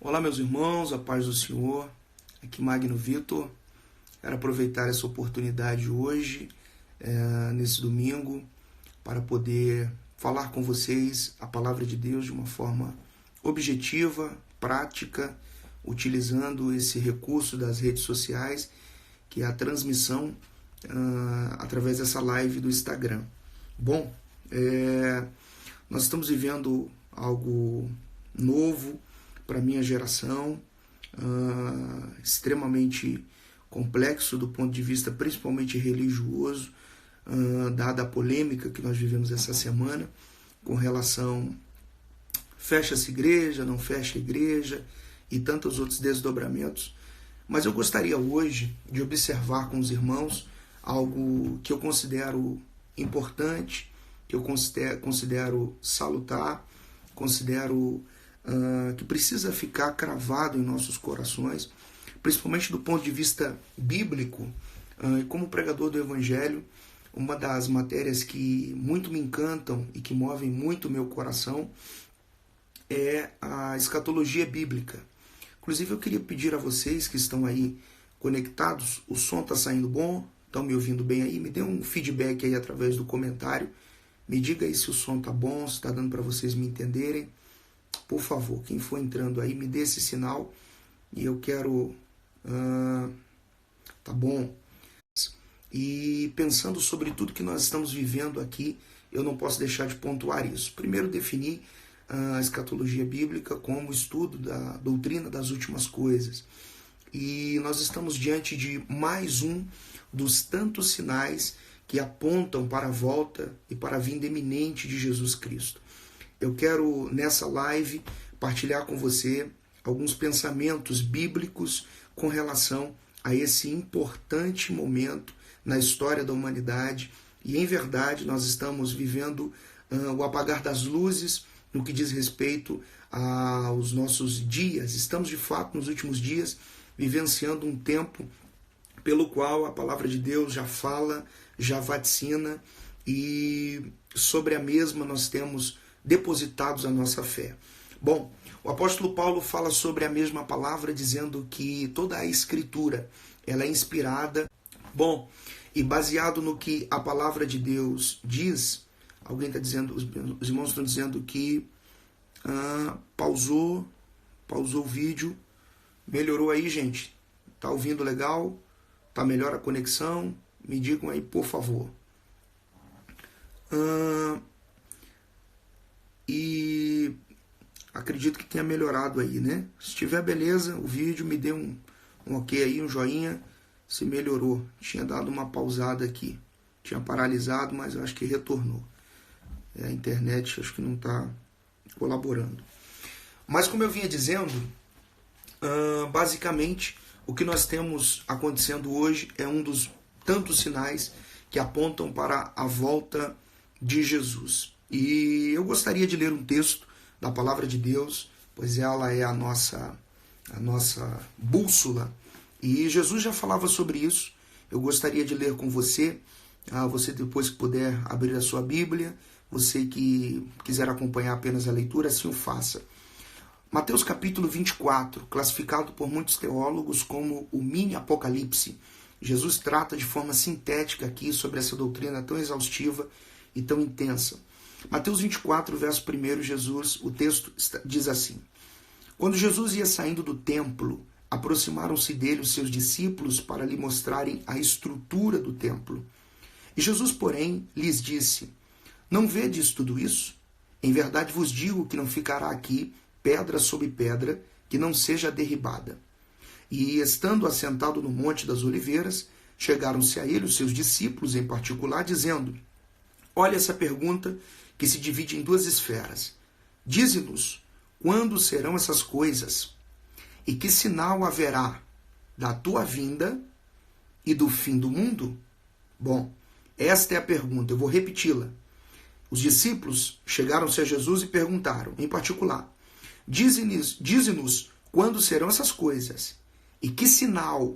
Olá, meus irmãos, a paz do Senhor. Aqui Magno Vitor. Quero aproveitar essa oportunidade hoje, nesse domingo, para poder falar com vocês a palavra de Deus de uma forma objetiva, prática, utilizando esse recurso das redes sociais, que é a transmissão através dessa live do Instagram. Bom, nós estamos vivendo algo novo para a minha geração, extremamente complexo do ponto de vista principalmente religioso, dada a polêmica que nós vivemos essa semana com relação fecha-se igreja, não fecha igreja e tantos outros desdobramentos. Mas eu gostaria hoje de observar com os irmãos algo que eu considero importante, que eu considero salutar, considero que precisa ficar cravado em nossos corações, principalmente do ponto de vista bíblico. E como pregador do Evangelho, uma das matérias que muito me encantam e que movem muito o meu coração é a escatologia bíblica. Inclusive, eu queria pedir a vocês que estão aí conectados, o som está saindo bom? Estão me ouvindo bem aí? Me dê um feedback aí através do comentário. Me diga aí se o som está bom, se está dando para vocês me entenderem. Por favor, quem for entrando aí, me dê esse sinal e eu quero... tá bom? E pensando sobre tudo que nós estamos vivendo aqui, eu não posso deixar de pontuar isso. Primeiro, definir a escatologia bíblica como estudo da doutrina das últimas coisas. E nós estamos diante de mais um dos tantos sinais que apontam para a volta e para a vinda iminente de Jesus Cristo. Eu quero, nessa live, partilhar com você alguns pensamentos bíblicos com relação a esse importante momento na história da humanidade. E, em verdade, nós estamos vivendo o apagar das luzes no que diz respeito aos nossos dias. Estamos, de fato, nos últimos dias, vivenciando um tempo pelo qual a palavra de Deus já fala, já vaticina, e sobre a mesma nós temos depositados a nossa fé. Bom, o apóstolo Paulo fala sobre a mesma palavra, dizendo que toda a escritura ela é inspirada. Bom, e baseado no que a palavra de Deus diz, alguém está dizendo, os irmãos estão dizendo que pausou o vídeo, melhorou aí, gente? Tá ouvindo legal? Tá melhor a conexão? Me digam aí, por favor. E acredito que tenha melhorado aí, né? Se tiver beleza, o vídeo, me dê um ok aí, um joinha, se melhorou. Tinha dado uma pausada aqui, tinha paralisado, mas eu acho que retornou. A internet acho que não está colaborando. Mas como eu vinha dizendo, basicamente o que nós temos acontecendo hoje é um dos tantos sinais que apontam para a volta de Jesus. E eu gostaria de ler um texto da palavra de Deus, pois ela é a nossa bússola. E Jesus já falava sobre isso. Eu gostaria de ler com você. Você depois que puder abrir a sua Bíblia, você que quiser acompanhar apenas a leitura, assim o faça. Mateus capítulo 24, classificado por muitos teólogos como o mini Apocalipse. Jesus trata de forma sintética aqui sobre essa doutrina tão exaustiva e tão intensa. Mateus 24, verso 1, Jesus, o texto diz assim: Quando Jesus ia saindo do templo, aproximaram-se dele os seus discípulos para lhe mostrarem a estrutura do templo. E Jesus, porém, lhes disse: Não vedes tudo isso? Em verdade vos digo que não ficará aqui pedra sobre pedra que não seja derribada. E, estando assentado no Monte das Oliveiras, chegaram-se a ele os seus discípulos em particular, dizendo: Olha essa pergunta que se divide em duas esferas. Dize-nos, quando serão essas coisas? E que sinal haverá da tua vinda e do fim do mundo? Bom, esta é a pergunta, eu vou repeti-la. Os discípulos chegaram-se a Jesus e perguntaram, em particular: Dize-nos quando serão essas coisas? E que sinal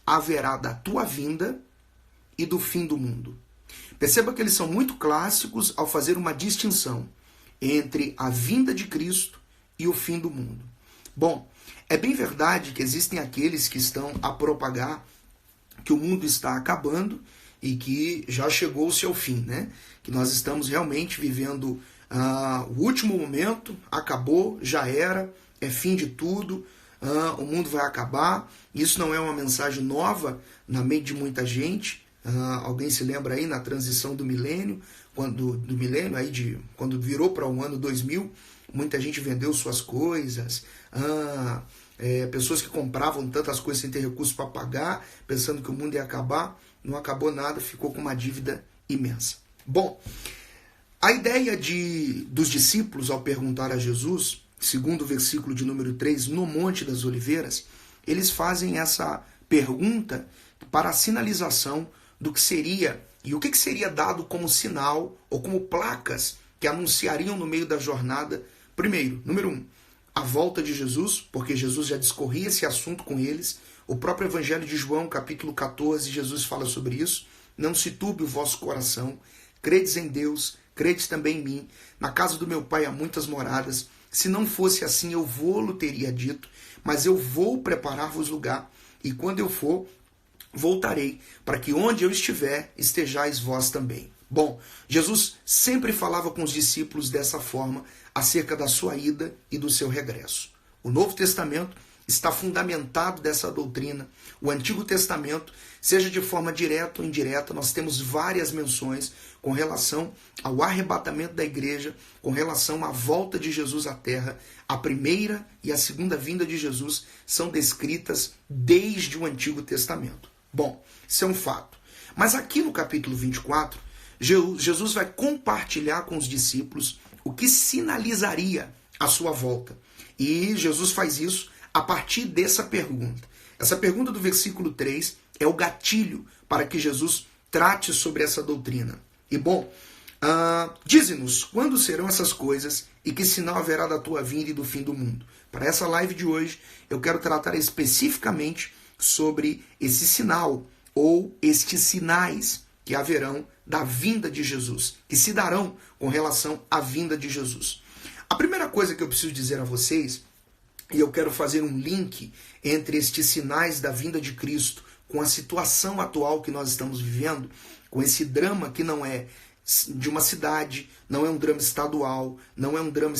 haverá da tua vinda e do fim do mundo? Perceba que eles são muito clássicos ao fazer uma distinção entre a vinda de Cristo e o fim do mundo. Bom, é bem verdade que existem aqueles que estão a propagar que o mundo está acabando e que já chegou o seu fim, né? Que nós estamos realmente vivendo o último momento, acabou, já era, é fim de tudo, o mundo vai acabar. Isso não é uma mensagem nova na mente de muita gente. Alguém se lembra aí na transição do milênio, quando virou para o ano 2000, muita gente vendeu suas coisas, pessoas que compravam tantas coisas sem ter recursos para pagar, pensando que o mundo ia acabar, não acabou nada, ficou com uma dívida imensa. Bom, a ideia dos discípulos ao perguntar a Jesus, segundo o versículo de número 3, no Monte das Oliveiras, eles fazem essa pergunta para a sinalização do que seria, e o que seria dado como sinal ou como placas que anunciariam no meio da jornada. Primeiro, número 1, a volta de Jesus, porque Jesus já discorria esse assunto com eles. O próprio Evangelho de João, capítulo 14, Jesus fala sobre isso. Não se turbe o vosso coração, credes em Deus, credes também em mim. Na casa do meu Pai há muitas moradas. Se não fosse assim, eu vou-lo teria dito, mas eu vou preparar-vos lugar. E quando eu for, voltarei, para que onde eu estiver, estejais vós também. Bom, Jesus sempre falava com os discípulos dessa forma, acerca da sua ida e do seu regresso. O Novo Testamento está fundamentado dessa doutrina. O Antigo Testamento, seja de forma direta ou indireta, nós temos várias menções com relação ao arrebatamento da igreja, com relação à volta de Jesus à terra. A primeira e a segunda vinda de Jesus são descritas desde o Antigo Testamento. Bom, isso é um fato. Mas aqui no capítulo 24, Jesus vai compartilhar com os discípulos o que sinalizaria a sua volta. E Jesus faz isso a partir dessa pergunta. Essa pergunta do versículo 3 é o gatilho para que Jesus trate sobre essa doutrina. E bom, dize-nos quando serão essas coisas e que sinal haverá da tua vinda e do fim do mundo. Para essa live de hoje, eu quero tratar especificamente sobre esse sinal ou estes sinais que haverão da vinda de Jesus, que se darão com relação à vinda de Jesus. A primeira coisa que eu preciso dizer a vocês, e eu quero fazer um link entre estes sinais da vinda de Cristo com a situação atual que nós estamos vivendo, com esse drama que não é de uma cidade, não é um drama estadual, não é um drama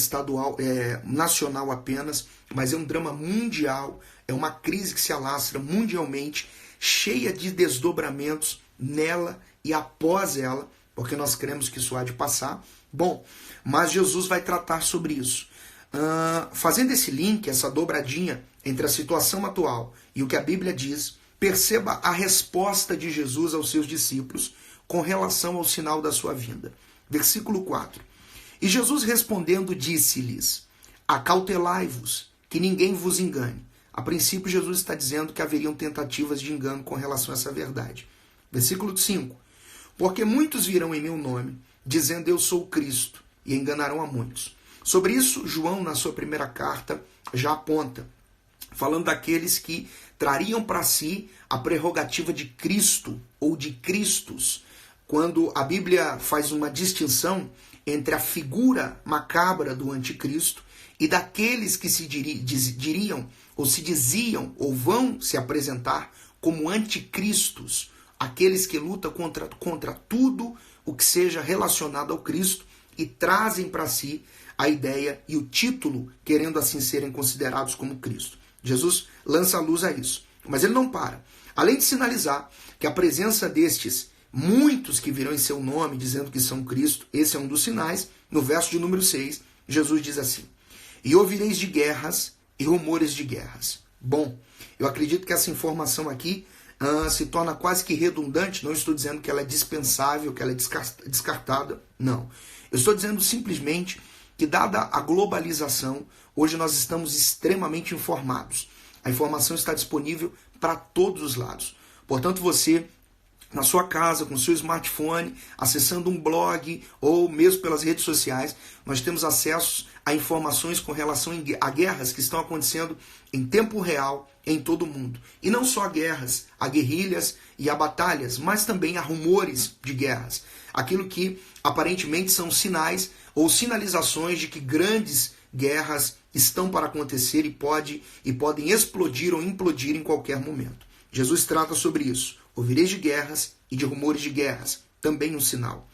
nacional apenas, mas é um drama mundial, é uma crise que se alastra mundialmente, cheia de desdobramentos nela e após ela, porque nós cremos que isso há de passar. Bom, mas Jesus vai tratar sobre isso. Fazendo esse link, essa dobradinha entre a situação atual e o que a Bíblia diz, perceba a resposta de Jesus aos seus discípulos com relação ao sinal da sua vinda. Versículo 4. E Jesus respondendo disse-lhes, acautelai-vos, que ninguém vos engane. A princípio, Jesus está dizendo que haveriam tentativas de engano com relação a essa verdade. Versículo 5. Porque muitos virão em meu nome, dizendo eu sou o Cristo, e enganarão a muitos. Sobre isso, João, na sua primeira carta, já aponta, falando daqueles que trariam para si a prerrogativa de Cristo ou de Cristos, quando a Bíblia faz uma distinção entre a figura macabra do anticristo e daqueles que se diriam ou se diziam ou vão se apresentar como anticristos, aqueles que lutam contra tudo o que seja relacionado ao Cristo e trazem para si a ideia e o título, querendo assim serem considerados como Cristo. Jesus lança a luz a isso. Mas ele não para. Além de sinalizar que a presença destes muitos que virão em seu nome dizendo que são Cristo, esse é um dos sinais, no verso de número 6, Jesus diz assim, e ouvireis de guerras e rumores de guerras. Bom, eu acredito que essa informação aqui se torna quase que redundante, não estou dizendo que ela é dispensável, que ela é descartada, não. Eu estou dizendo simplesmente que, dada a globalização, hoje nós estamos extremamente informados. A informação está disponível para todos os lados. Portanto, você, na sua casa, com seu smartphone, acessando um blog ou mesmo pelas redes sociais, nós temos acesso a informações com relação a guerras que estão acontecendo em tempo real em todo o mundo. E não só guerras, a guerrilhas e a batalhas, mas também a rumores de guerras. Aquilo que aparentemente são sinais ou sinalizações de que grandes guerras estão para acontecer e podem explodir ou implodir em qualquer momento. Jesus trata sobre isso. Ouvireis de guerras e de rumores de guerras, também um sinal.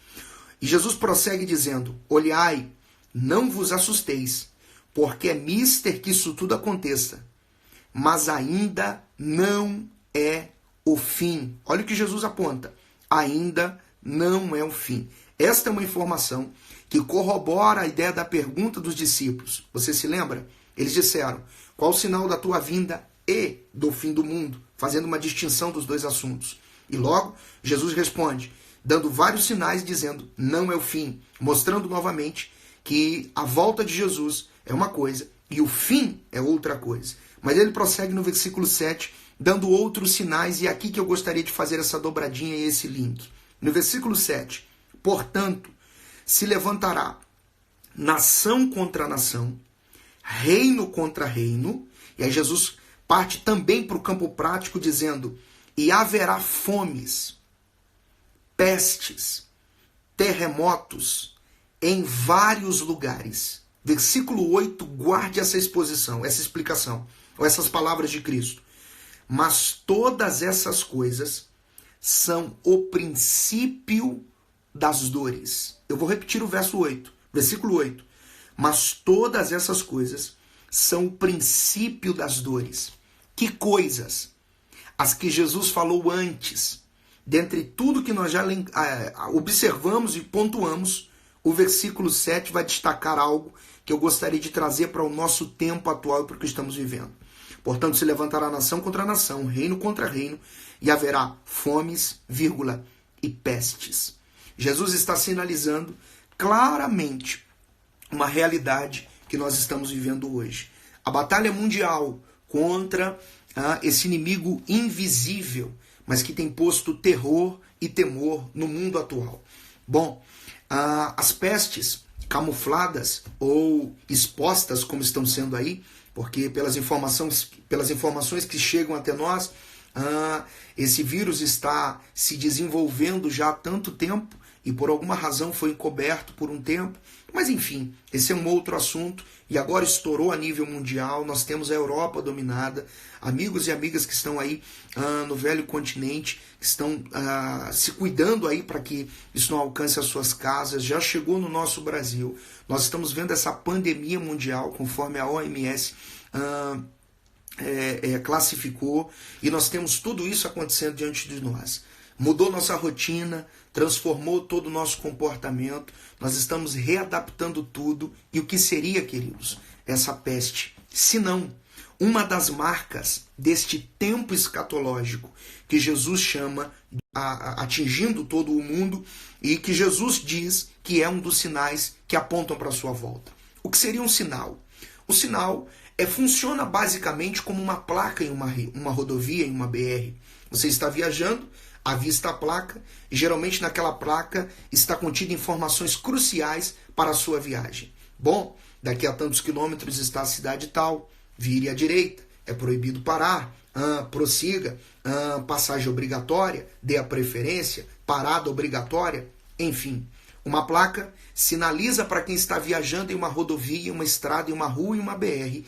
E Jesus prossegue dizendo: olhai, não vos assusteis, porque é mister que isso tudo aconteça, mas ainda não é o fim. Olha o que Jesus aponta. Ainda não é o fim. Esta é uma informação que corrobora a ideia da pergunta dos discípulos. Você se lembra? Eles disseram: qual o sinal da tua vinda e do fim do mundo? Fazendo uma distinção dos dois assuntos. E logo, Jesus responde, dando vários sinais, dizendo: não é o fim. Mostrando novamente que a volta de Jesus é uma coisa e o fim é outra coisa. Mas ele prossegue no versículo 7, dando outros sinais, e é aqui que eu gostaria de fazer essa dobradinha e esse link. No versículo 7, portanto, se levantará nação contra nação, reino contra reino, e aí Jesus parte também para o campo prático dizendo: e haverá fomes, pestes, terremotos em vários lugares. Versículo 8, guarde essa exposição, essa explicação, ou essas palavras de Cristo. Mas todas essas coisas são o princípio das dores. Eu vou repetir o verso 8, versículo 8. Mas todas essas coisas são o princípio das dores. Que coisas? As que Jesus falou antes. Dentre tudo que nós já observamos e pontuamos, o versículo 7 vai destacar algo que eu gostaria de trazer para o nosso tempo atual e para o que estamos vivendo. Portanto, se levantará nação contra nação, reino contra reino, e haverá fomes, vírgula, e pestes. Jesus está sinalizando claramente uma realidade que nós estamos vivendo hoje. A batalha mundial contra esse inimigo invisível, mas que tem posto terror e temor no mundo atual. Bom, as pestes camufladas ou expostas, como estão sendo aí, porque pelas informações que chegam até nós, esse vírus está se desenvolvendo já há tanto tempo e por alguma razão foi encoberto por um tempo. Mas enfim, esse é um outro assunto e agora estourou a nível mundial. Nós temos a Europa dominada, amigos e amigas que estão aí no velho continente, que estão se cuidando aí para que isso não alcance as suas casas. Já chegou no nosso Brasil. Nós estamos vendo essa pandemia mundial, conforme a OMS classificou, e nós temos tudo isso acontecendo diante de nós. Mudou nossa rotina, transformou todo o nosso comportamento, nós estamos readaptando tudo. E o que seria, queridos, essa peste? Se não uma das marcas deste tempo escatológico que Jesus chama atingindo todo o mundo e que Jesus diz que é um dos sinais que apontam para a sua volta. O que seria um sinal? O sinal funciona basicamente como uma placa em uma rodovia, em uma BR. Você está viajando, avista a placa e geralmente naquela placa está contida informações cruciais para a sua viagem. Bom, daqui a tantos quilômetros está a cidade tal, vire à direita, é proibido parar, prossiga, passagem obrigatória, dê a preferência, parada obrigatória, enfim. Uma placa sinaliza para quem está viajando em uma rodovia, uma estrada, em uma rua e uma BR,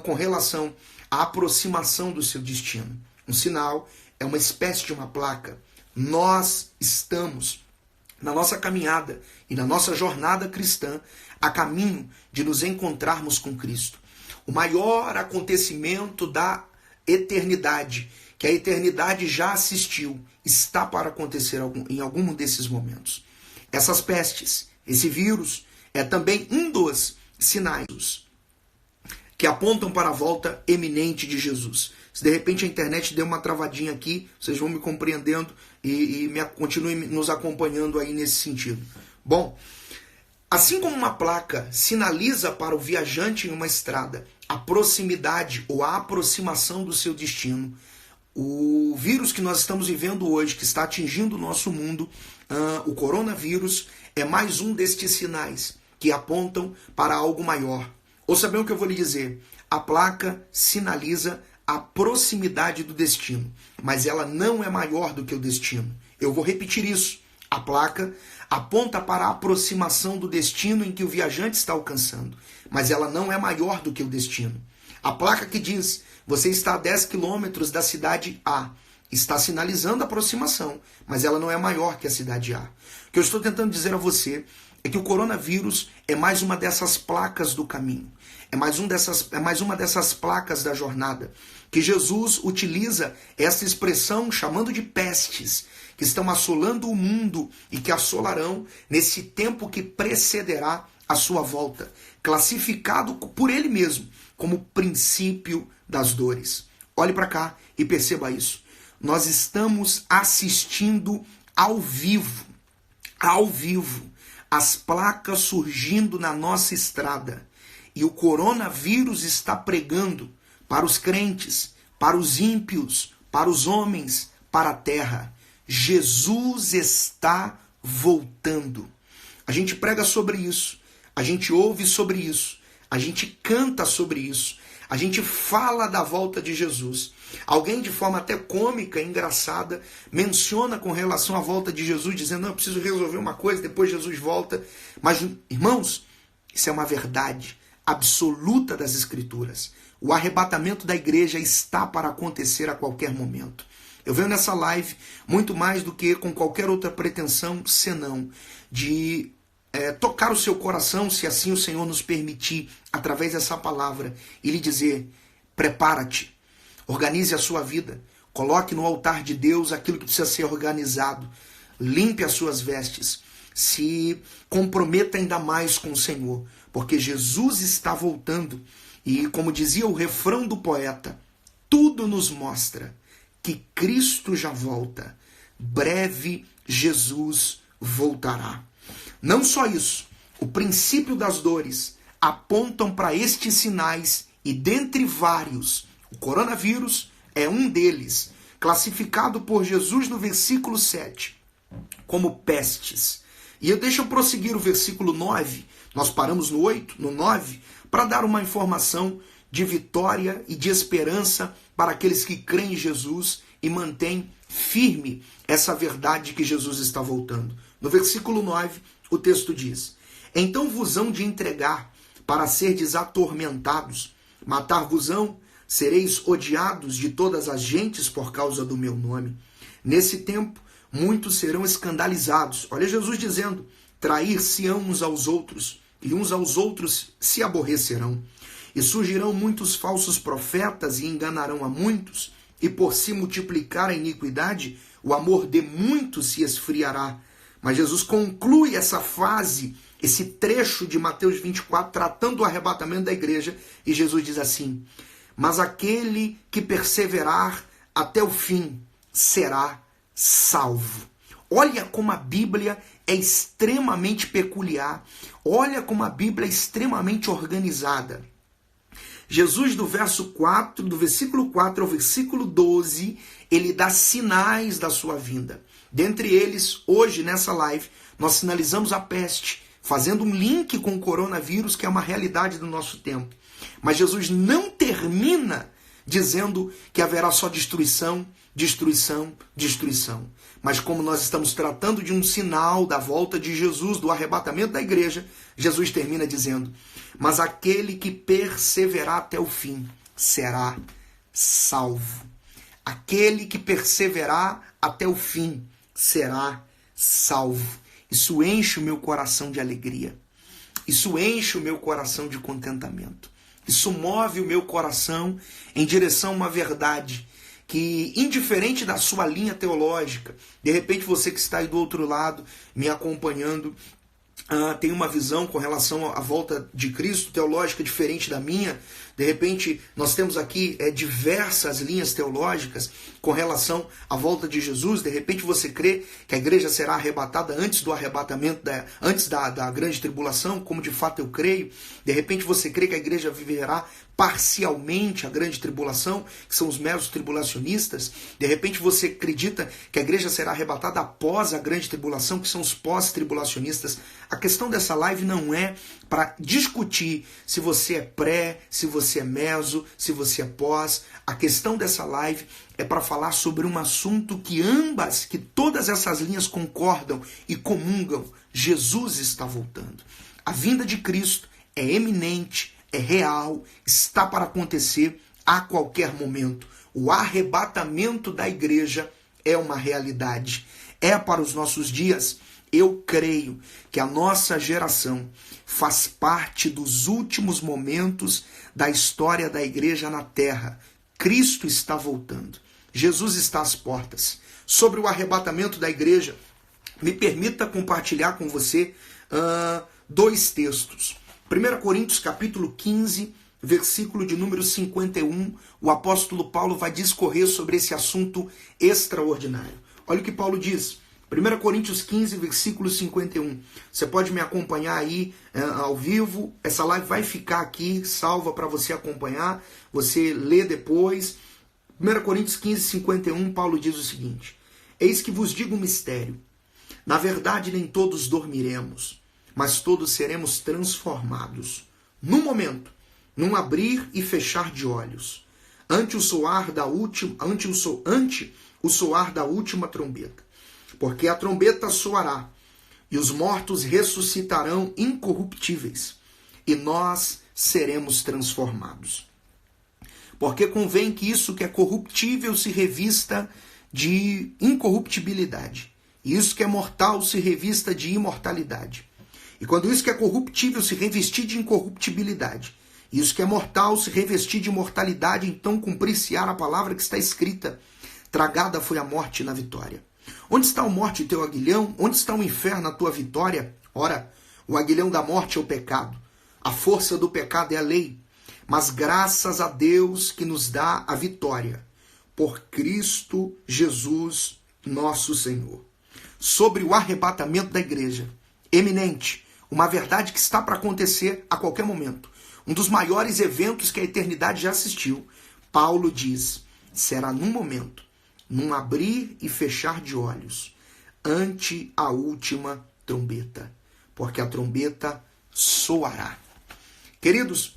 com relação à aproximação do seu destino. Um sinal é uma espécie de uma placa. Nós estamos na nossa caminhada e na nossa jornada cristã a caminho de nos encontrarmos com Cristo. O maior acontecimento da eternidade, que a eternidade já assistiu, está para acontecer em algum desses momentos. Essas pestes, esse vírus, é também um dos sinais que apontam para a volta eminente de Jesus. Se de repente a internet deu uma travadinha aqui, vocês vão me compreendendo e continuem nos acompanhando aí nesse sentido. Bom, assim como uma placa sinaliza para o viajante em uma estrada a proximidade ou a aproximação do seu destino, o vírus que nós estamos vivendo hoje, que está atingindo o nosso mundo, o coronavírus, é mais um destes sinais que apontam para algo maior. Ouça bem o que eu vou lhe dizer. A placa sinaliza a proximidade do destino, mas ela não é maior do que o destino. Eu vou repetir isso. A placa aponta para a aproximação do destino em que o viajante está alcançando, mas ela não é maior do que o destino. A placa que diz, você está a 10 quilômetros da cidade A, está sinalizando a aproximação, mas ela não é maior que a cidade A. O que eu estou tentando dizer a você é que o coronavírus é mais uma dessas placas do caminho, é mais uma dessas placas da jornada, que Jesus utiliza essa expressão chamando de pestes, que estão assolando o mundo e que assolarão nesse tempo que precederá a sua volta, classificado por ele mesmo como princípio das dores. Olhe para cá e perceba isso. Nós estamos assistindo ao vivo, as placas surgindo na nossa estrada. E o coronavírus está pregando para os crentes, para os ímpios, para os homens, para a terra. Jesus está voltando. A gente prega sobre isso, a gente ouve sobre isso, a gente canta sobre isso, a gente fala da volta de Jesus. Alguém de forma até cômica, engraçada, menciona com relação à volta de Jesus, dizendo, não, eu preciso resolver uma coisa, depois Jesus volta. Mas, irmãos, isso é uma verdade absoluta das Escrituras. O arrebatamento da igreja está para acontecer a qualquer momento. Eu venho nessa live muito mais do que com qualquer outra pretensão, senão de tocar o seu coração, se assim o Senhor nos permitir, através dessa palavra, e lhe dizer, prepara-te, organize a sua vida, coloque no altar de Deus aquilo que precisa ser organizado, limpe as suas vestes, se comprometa ainda mais com o Senhor, porque Jesus está voltando, e como dizia o refrão do poeta, tudo nos mostra que Cristo já volta, breve Jesus voltará. Não só isso, o princípio das dores apontam para estes sinais e dentre vários, o coronavírus é um deles, classificado por Jesus no versículo 7 como pestes. E deixa eu prosseguir o versículo 9, nós paramos no 8, no 9, para dar uma informação de vitória e de esperança para aqueles que creem em Jesus e mantêm firme essa verdade que Jesus está voltando. No versículo 9, o texto diz, então vos hão de entregar para serdes atormentados, matar-vos-ão, sereis odiados de todas as gentes por causa do meu nome. Nesse tempo, muitos serão escandalizados. Olha Jesus dizendo, trair-se-ão uns aos outros, e uns aos outros se aborrecerão. E surgirão muitos falsos profetas e enganarão a muitos, e por se multiplicar a iniquidade, o amor de muitos se esfriará. Mas Jesus conclui essa fase, esse trecho de Mateus 24, tratando do arrebatamento da igreja, e Jesus diz assim, mas aquele que perseverar até o fim será salvo. Olha como a Bíblia é extremamente peculiar, olha como a Bíblia é extremamente organizada. Jesus, do versículo 4 ao versículo 12, ele dá sinais da sua vinda. Dentre eles, hoje, nessa live, nós sinalizamos a peste, fazendo um link com o coronavírus, que é uma realidade do nosso tempo. Mas Jesus não termina dizendo que haverá só destruição, destruição, destruição. Mas como nós estamos tratando de um sinal da volta de Jesus, do arrebatamento da igreja, Jesus termina dizendo, mas aquele que perseverar até o fim será salvo. Aquele que perseverar até o fim será salvo. Isso enche o meu coração de alegria. Isso enche o meu coração de contentamento. Isso move o meu coração em direção a uma verdade que, indiferente da sua linha teológica, de repente você que está aí do outro lado me acompanhando, tem uma visão com relação à volta de Cristo teológica diferente da minha. De repente nós temos aqui diversas linhas teológicas com relação à volta de Jesus. De repente você crê que a igreja será arrebatada antes do arrebatamento, antes da grande tribulação, como de fato eu creio. De repente você crê que a igreja viverá parcialmente a grande tribulação, que são os meros tribulacionistas. De repente você acredita que a igreja será arrebatada após a grande tribulação, que são os pós-tribulacionistas. A questão dessa live não é para discutir se você é pré, se você é meso, se você é pós. A questão dessa live é para falar sobre um assunto que todas essas linhas concordam e comungam. Jesus está voltando. A vinda de Cristo é eminente, é real, está para acontecer a qualquer momento. O arrebatamento da igreja é uma realidade, é para os nossos dias. Eu creio que a nossa geração faz parte dos últimos momentos da história da igreja na terra. Cristo está voltando. Jesus está às portas. Sobre o arrebatamento da igreja, me permita compartilhar com você dois textos. 1 Coríntios capítulo 15, versículo de número 51, o apóstolo Paulo vai discorrer sobre esse assunto extraordinário. Olha o que Paulo diz. 1 Coríntios 15, versículo 51. Você pode me acompanhar aí ao vivo. Essa live vai ficar aqui salva para você acompanhar. Você lê depois. 1 Coríntios 15, 51, Paulo diz o seguinte: eis que vos digo um mistério. Na verdade, nem todos dormiremos, mas todos seremos transformados. Num momento, num abrir e fechar de olhos, ante o soar da última trombeta. Porque a trombeta soará, e os mortos ressuscitarão incorruptíveis, e nós seremos transformados. Porque convém que isso que é corruptível se revista de incorruptibilidade, e isso que é mortal se revista de imortalidade. E quando isso que é corruptível se revestir de incorruptibilidade, e isso que é mortal se revestir de imortalidade, então cumprir-se-á a palavra que está escrita: tragada foi a morte na vitória. Onde está a morte, teu aguilhão? Onde está o inferno, a tua vitória? Ora, o aguilhão da morte é o pecado. A força do pecado é a lei. Mas graças a Deus que nos dá a vitória, por Cristo Jesus, nosso Senhor. Sobre o arrebatamento da igreja, eminente, uma verdade que está para acontecer a qualquer momento. Um dos maiores eventos que a eternidade já assistiu. Paulo diz, será num momento, num abrir e fechar de olhos, ante a última trombeta, porque a trombeta soará. Queridos,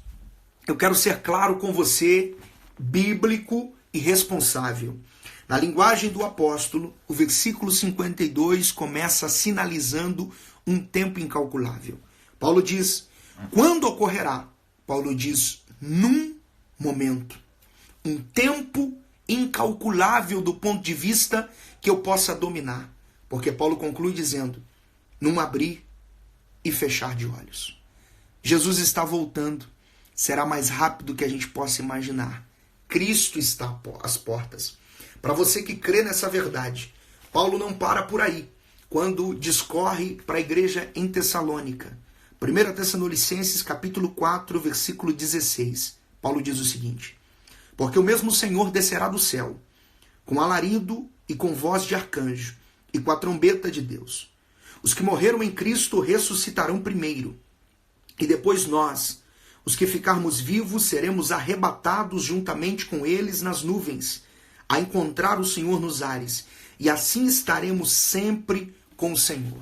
eu quero ser claro com você, bíblico e responsável. Na linguagem do apóstolo, o versículo 52 começa sinalizando um tempo incalculável. Paulo diz, quando ocorrerá? Paulo diz, num momento, um tempo incalculável do ponto de vista que eu possa dominar. Porque Paulo conclui dizendo, num abrir e fechar de olhos. Jesus está voltando. Será mais rápido do que a gente possa imaginar. Cristo está às portas. Para você que crê nessa verdade, Paulo não para por aí. Quando discorre para a igreja em Tessalônica. 1 Tessalonicenses capítulo 4, versículo 16. Paulo diz o seguinte: porque o mesmo Senhor descerá do céu, com alarido e com voz de arcanjo, e com a trombeta de Deus. Os que morreram em Cristo ressuscitarão primeiro, e depois nós, os que ficarmos vivos, seremos arrebatados juntamente com eles nas nuvens, a encontrar o Senhor nos ares, e assim estaremos sempre com o Senhor.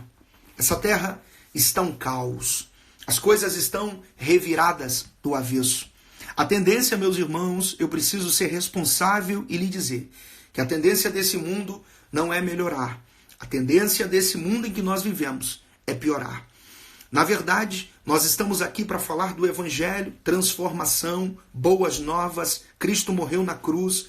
Essa terra está um caos. As coisas estão reviradas do avesso. A tendência, meus irmãos, eu preciso ser responsável e lhe dizer que a tendência desse mundo não é melhorar. A tendência desse mundo em que nós vivemos é piorar. Na verdade, nós estamos aqui para falar do Evangelho, transformação, boas novas, Cristo morreu na cruz,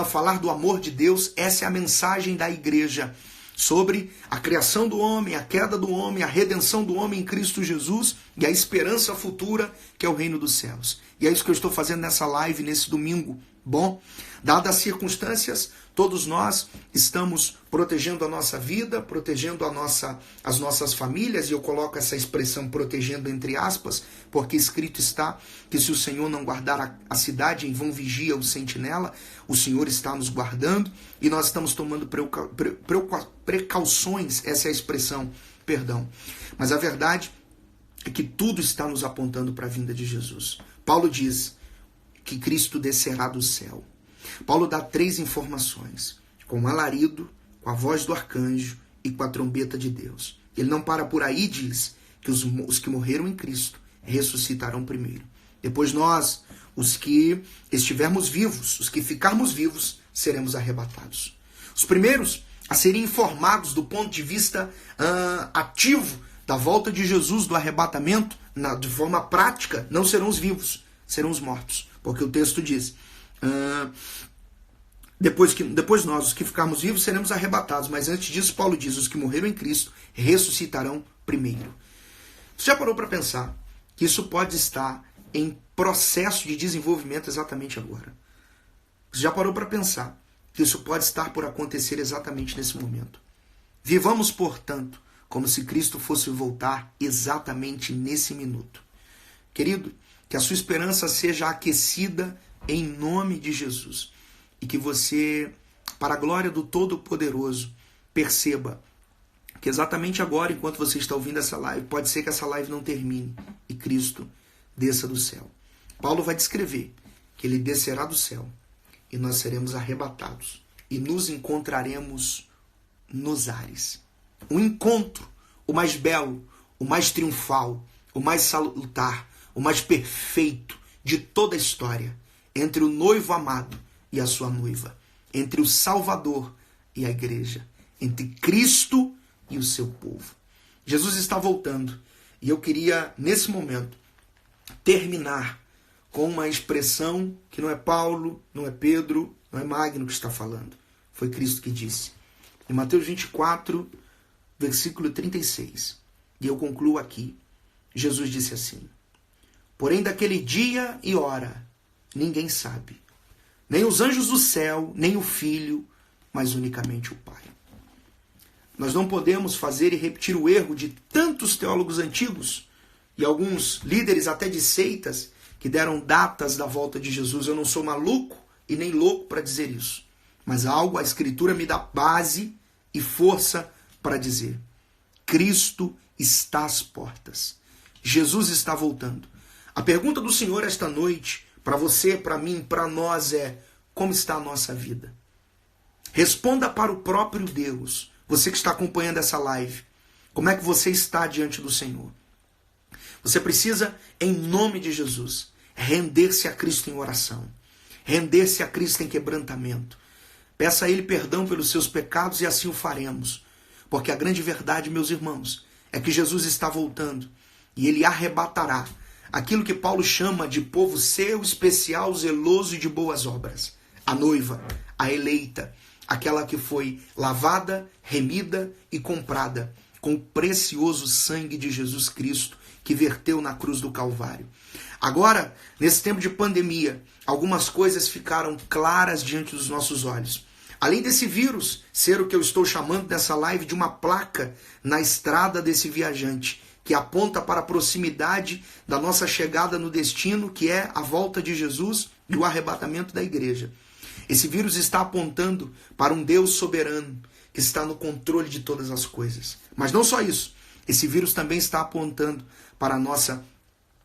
falar do amor de Deus. Essa é a mensagem da igreja, sobre a criação do homem, a queda do homem, a redenção do homem em Cristo Jesus e a esperança futura que é o reino dos céus. E é isso que eu estou fazendo nessa live, nesse domingo. Bom, dadas as circunstâncias, todos nós estamos protegendo a nossa vida, protegendo as nossas famílias, e eu coloco essa expressão protegendo entre aspas, porque escrito está que se o Senhor não guardar a cidade, em vão vigia o sentinela. O Senhor está nos guardando e nós estamos tomando precauções, essa é a expressão, perdão. Mas a verdade é que tudo está nos apontando para a vinda de Jesus. Paulo diz que Cristo descerá do céu. Paulo dá 3 informações: com o alarido, com a voz do arcanjo e com a trombeta de Deus. Ele não para por aí e diz que os que morreram em Cristo ressuscitarão primeiro. Depois nós, os que estivermos vivos, os que ficarmos vivos, seremos arrebatados. Os primeiros a serem informados do ponto de vista ativo da volta de Jesus, do arrebatamento, de forma prática, não serão os vivos, serão os mortos. Porque o texto diz, depois nós, os que ficarmos vivos, seremos arrebatados. Mas antes disso, Paulo diz, os que morreram em Cristo ressuscitarão primeiro. Você já parou para pensar que isso pode estar em processo de desenvolvimento exatamente agora? Você já parou para pensar que isso pode estar por acontecer exatamente nesse momento? Vivamos, portanto, como se Cristo fosse voltar exatamente nesse minuto. Querido, que a sua esperança seja aquecida em nome de Jesus. E que você, para a glória do Todo-Poderoso, perceba que exatamente agora, enquanto você está ouvindo essa live, pode ser que essa live não termine e Cristo desça do céu. Paulo vai descrever que ele descerá do céu e nós seremos arrebatados e nos encontraremos nos ares. Um encontro, o mais belo, o mais triunfal, o mais salutar, o mais perfeito de toda a história, entre o noivo amado e a sua noiva, entre o Salvador e a igreja, entre Cristo e o seu povo. Jesus está voltando e eu queria, nesse momento, terminar com uma expressão que não é Paulo, não é Pedro, não é Magno que está falando. Foi Cristo que disse. Em Mateus 24, versículo 36. E eu concluo aqui. Jesus disse assim: porém daquele dia e hora ninguém sabe, nem os anjos do céu, nem o Filho, mas unicamente o Pai. Nós não podemos fazer e repetir o erro de tantos teólogos antigos e alguns líderes até de seitas que deram datas da volta de Jesus. Eu não sou maluco e nem louco para dizer isso, mas a Escritura me dá base e força para dizer: Cristo está às portas. Jesus está voltando. A pergunta do Senhor esta noite, para você, para mim, para nós é: como está a nossa vida? Responda para o próprio Deus. Você que está acompanhando essa live, como é que você está diante do Senhor? Você precisa, em nome de Jesus, render-se a Cristo em oração. Render-se a Cristo em quebrantamento. Peça a Ele perdão pelos seus pecados e assim o faremos. Porque a grande verdade, meus irmãos, é que Jesus está voltando e Ele arrebatará aquilo que Paulo chama de povo seu, especial, zeloso e de boas obras. A noiva, a eleita, aquela que foi lavada, remida e comprada com o precioso sangue de Jesus Cristo que verteu na cruz do Calvário. Agora, nesse tempo de pandemia, algumas coisas ficaram claras diante dos nossos olhos. Além desse vírus ser o que eu estou chamando nessa live de uma placa na estrada desse viajante, que aponta para a proximidade da nossa chegada no destino, que é a volta de Jesus e o arrebatamento da igreja. Esse vírus está apontando para um Deus soberano, que está no controle de todas as coisas. Mas não só isso, esse vírus também está apontando para a nossa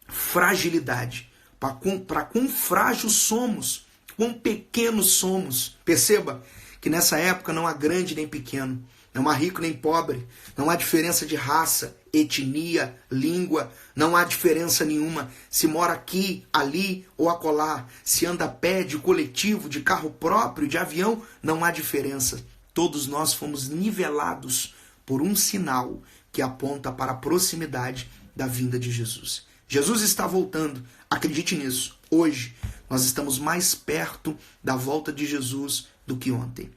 fragilidade, para quão frágil somos, quão pequenos somos. Perceba que nessa época não há grande nem pequeno, não há rico nem pobre, não há diferença de raça, etnia, língua, não há diferença nenhuma. Se mora aqui, ali ou acolá, se anda a pé, de coletivo, de carro próprio, de avião, não há diferença. Todos nós fomos nivelados por um sinal que aponta para a proximidade da vinda de Jesus. Jesus está voltando, acredite nisso. Hoje nós estamos mais perto da volta de Jesus do que ontem.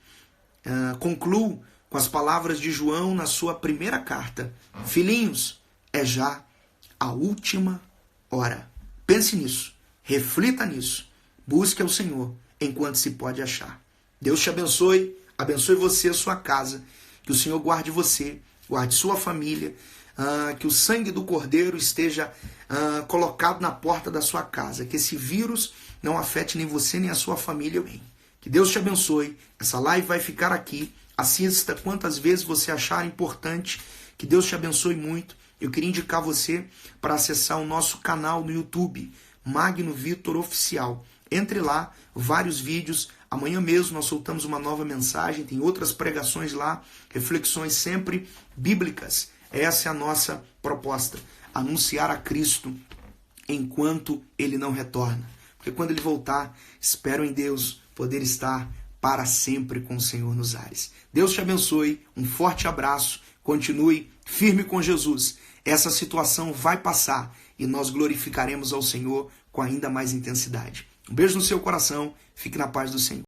Concluo com as palavras de João na sua primeira carta: filhinhos, é já a última hora. Pense nisso, reflita nisso, busque ao Senhor enquanto se pode achar. Deus te abençoe, abençoe você e a sua casa, que o Senhor guarde você, guarde sua família, que o sangue do Cordeiro esteja colocado na porta da sua casa, que esse vírus não afete nem você nem a sua família. Que Deus te abençoe. Essa live vai ficar aqui. Assista quantas vezes você achar importante. Que Deus te abençoe muito. Eu queria indicar você para acessar o nosso canal no YouTube, Magno Vitor Oficial. Entre lá, vários vídeos. Amanhã mesmo nós soltamos uma nova mensagem. Tem outras pregações lá, reflexões sempre bíblicas. Essa é a nossa proposta. Anunciar a Cristo enquanto Ele não retorna. Porque quando Ele voltar, espero em Deus poder estar para sempre com o Senhor nos ares. Deus te abençoe, um forte abraço, continue firme com Jesus, essa situação vai passar e nós glorificaremos ao Senhor com ainda mais intensidade. Um beijo no seu coração, fique na paz do Senhor.